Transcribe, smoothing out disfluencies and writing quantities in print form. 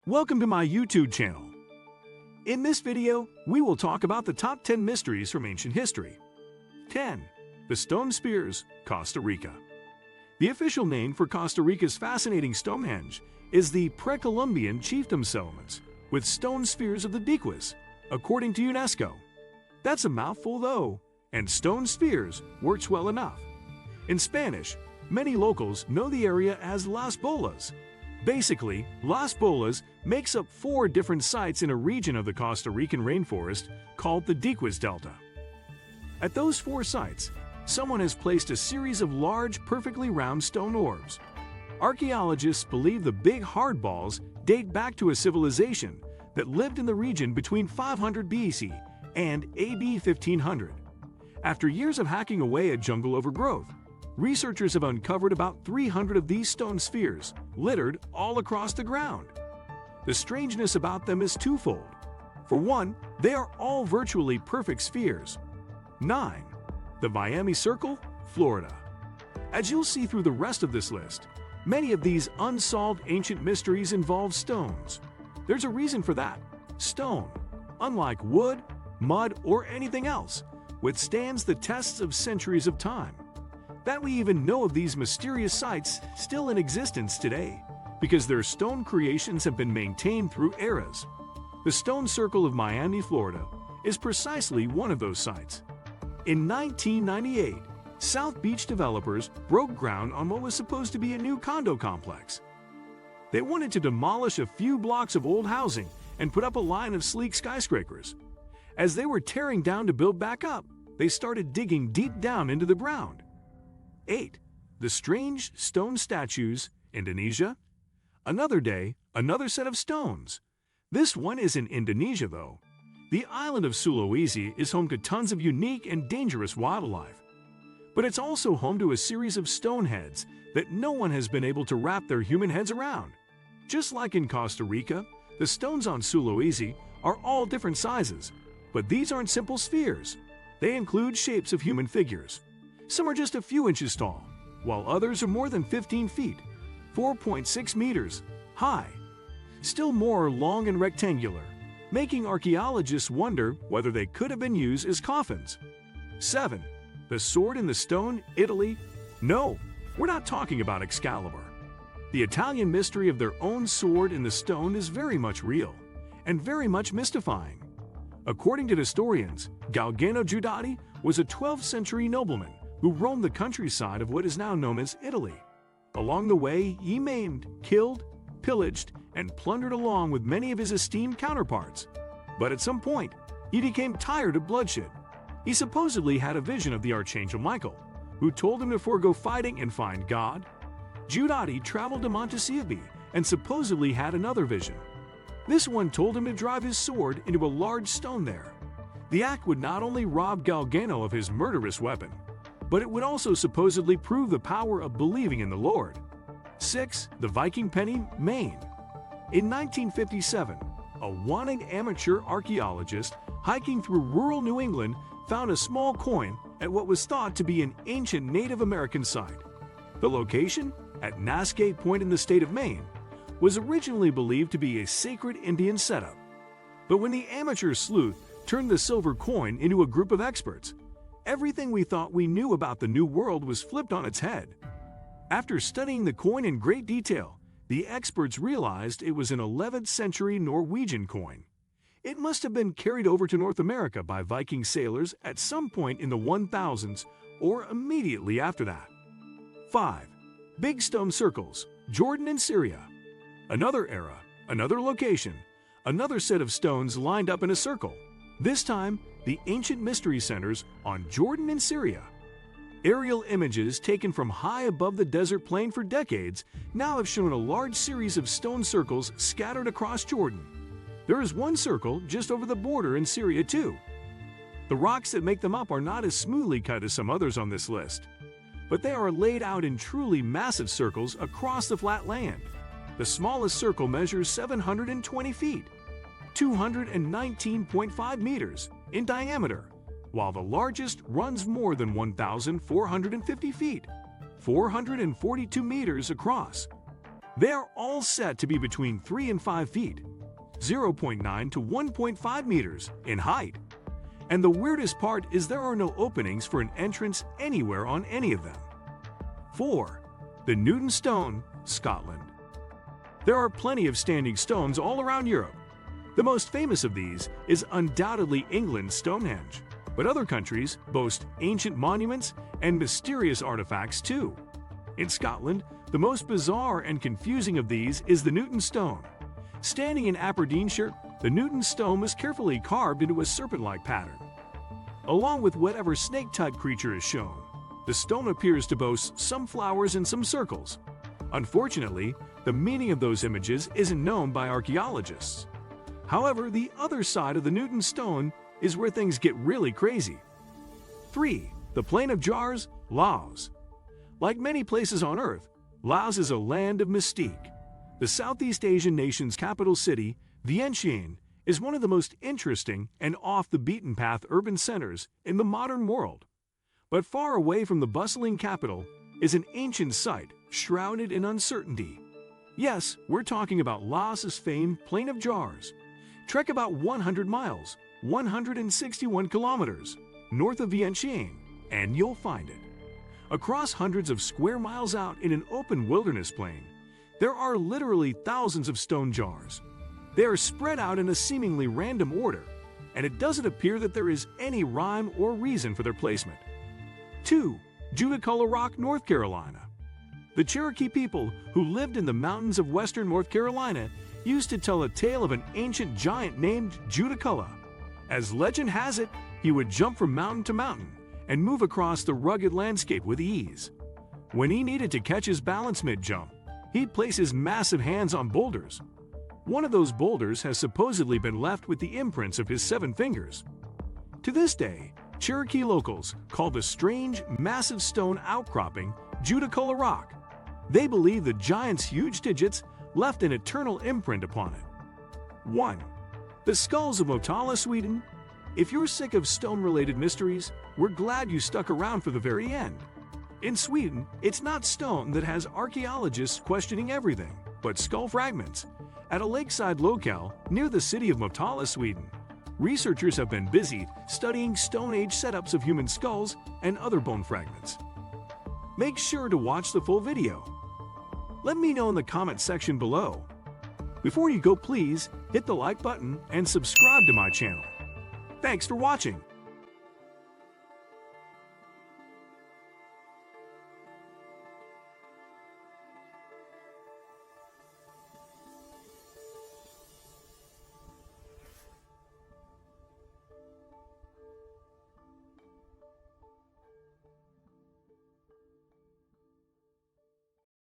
Welcome to my YouTube channel. In this video, we will talk about the top 10 mysteries from ancient history. 10. The Stone Spears, Costa Rica. The official name for Costa Rica's fascinating Stonehenge is the Pre-Columbian Chiefdom Settlements with stone spheres of the Diques, according to UNESCO. That's a mouthful though, and stone spheres works well enough. In Spanish, many locals know the area as Las Bolas. Basically, Las Bolas makes up 4 different sites in a region of the Costa Rican rainforest called the Diques Delta. At those 4 sites, someone has placed a series of large, perfectly round stone orbs. Archaeologists believe the big hard balls date back to a civilization that lived in the region between 500 BC and AD 1500. After years of hacking away at jungle overgrowth, researchers have uncovered about 300 of these stone spheres littered all across the ground. The strangeness about them is twofold. For one, they are all virtually perfect spheres. 9. The Miami Circle, Florida. As you'll see through the rest of this list, many of these unsolved ancient mysteries involve stones. There's a reason for that. Stone, unlike wood, mud, or anything else, withstands the tests of centuries of time. That we even know of these mysterious sites still in existence today, because their stone creations have been maintained through eras. The Stone Circle of Miami, Florida, is precisely one of those sites. In 1998, South Beach developers broke ground on what was supposed to be a new condo complex. They wanted to demolish a few blocks of old housing and put up a line of sleek skyscrapers. As they were tearing down to build back up, they started digging deep down into the ground. 8. The Strange Stone Statues, Indonesia. Another day, another set of stones. This one is in Indonesia though. The island of Sulawesi is home to tons of unique and dangerous wildlife. But it's also home to a series of stone heads that no one has been able to wrap their human heads around. Just like in Costa Rica, the stones on Sulawesi are all different sizes, but these aren't simple spheres. They include shapes of human figures. Some are just a few inches tall, while others are more than 15 feet, 4.6 meters, high. Still more are long and rectangular, making archaeologists wonder whether they could have been used as coffins. 7. The Sword in the Stone, Italy. No, we're not talking about Excalibur. The Italian mystery of their own sword in the stone is very much real, and very much mystifying. According to historians, Galgano Giudice was a 12th century nobleman who roamed the countryside of what is now known as Italy. Along the way, he maimed, killed, pillaged, and plundered along with many of his esteemed counterparts. But at some point, he became tired of bloodshed. He supposedly had a vision of the Archangel Michael, who told him to forego fighting and find God. Giudice traveled to Montesivi and supposedly had another vision. This one told him to drive his sword into a large stone there. The act would not only rob Galgano of his murderous weapon, but it would also supposedly prove the power of believing in the Lord. 6. The Viking Penny, Maine. In 1957, a wannabe amateur archaeologist hiking through rural New England found a small coin at what was thought to be an ancient Native American site. The location, at Nascape Point in the state of Maine, was originally believed to be a sacred Indian setup. But when the amateur sleuth turned the silver coin into a group of experts, everything we thought we knew about the New World was flipped on its head. After studying the coin in great detail, the experts realized it was an 11th century Norwegian coin. It must have been carried over to North America by Viking sailors at some point in the 1000s or immediately after that. 5. Big Stone Circles, Jordan and Syria. Another era, another location, another set of stones lined up in a circle. This time, the ancient mystery centers on Jordan and Syria. Aerial images taken from high above the desert plain for decades now have shown a large series of stone circles scattered across Jordan. There is one circle just over the border in Syria too. The rocks that make them up are not as smoothly cut as some others on this list, but they are laid out in truly massive circles across the flat land. The smallest circle measures 720 feet, 219.5 meters in diameter, while the largest runs more than 1,450 feet, 442 meters across. They are all set to be between 3 and 5 feet, 0.9 to 1.5 meters in height. And the weirdest part is there are no openings for an entrance anywhere on any of them. 4. The Newton Stone, Scotland. There are plenty of standing stones all around Europe. The most famous of these is undoubtedly England's Stonehenge, but other countries boast ancient monuments and mysterious artifacts too. In Scotland, the most bizarre and confusing of these is the Newton Stone. Standing in Aberdeenshire, the Newton Stone was carefully carved into a serpent-like pattern. Along with whatever snake-type creature is shown, the stone appears to boast some flowers and some circles. Unfortunately, the meaning of those images isn't known by archaeologists. However, the other side of the Newton Stone is where things get really crazy. 3. The Plain of Jars, Laos. Like many places on Earth, Laos is a land of mystique. The Southeast Asian nation's capital city, Vientiane, is one of the most interesting and off-the-beaten-path urban centers in the modern world. But far away from the bustling capital is an ancient site shrouded in uncertainty. Yes, we're talking about Laos's famed Plain of Jars. Trek about 100 miles, 161 kilometers, north of Vientiane, and you'll find it. Across hundreds of square miles out in an open wilderness plain, there are literally thousands of stone jars. They are spread out in a seemingly random order, and it doesn't appear that there is any rhyme or reason for their placement. 2. Judaculla Rock, North Carolina. The Cherokee people who lived in the mountains of western North Carolina used to tell a tale of an ancient giant named Judaculla. As legend has it, he would jump from mountain to mountain and move across the rugged landscape with ease. When he needed to catch his balance mid-jump, he'd place his massive hands on boulders. One of those boulders has supposedly been left with the imprints of his 7 fingers. To this day, Cherokee locals call the strange, massive stone outcropping Judaculla Rock. They believe the giant's huge digits left an eternal imprint upon it. 1. The Skulls of Otala, Sweden. If you're sick of stone-related mysteries, we're glad you stuck around for the very end. In Sweden, it's not stone that has archaeologists questioning everything, but skull fragments. At a lakeside locale near the city of Otala, Sweden, researchers have been busy studying Stone Age setups of human skulls and other bone fragments. Make sure to watch the full video. Let me know in the comment section below. Before you go, please hit the like button and subscribe to my channel. Thanks for watching.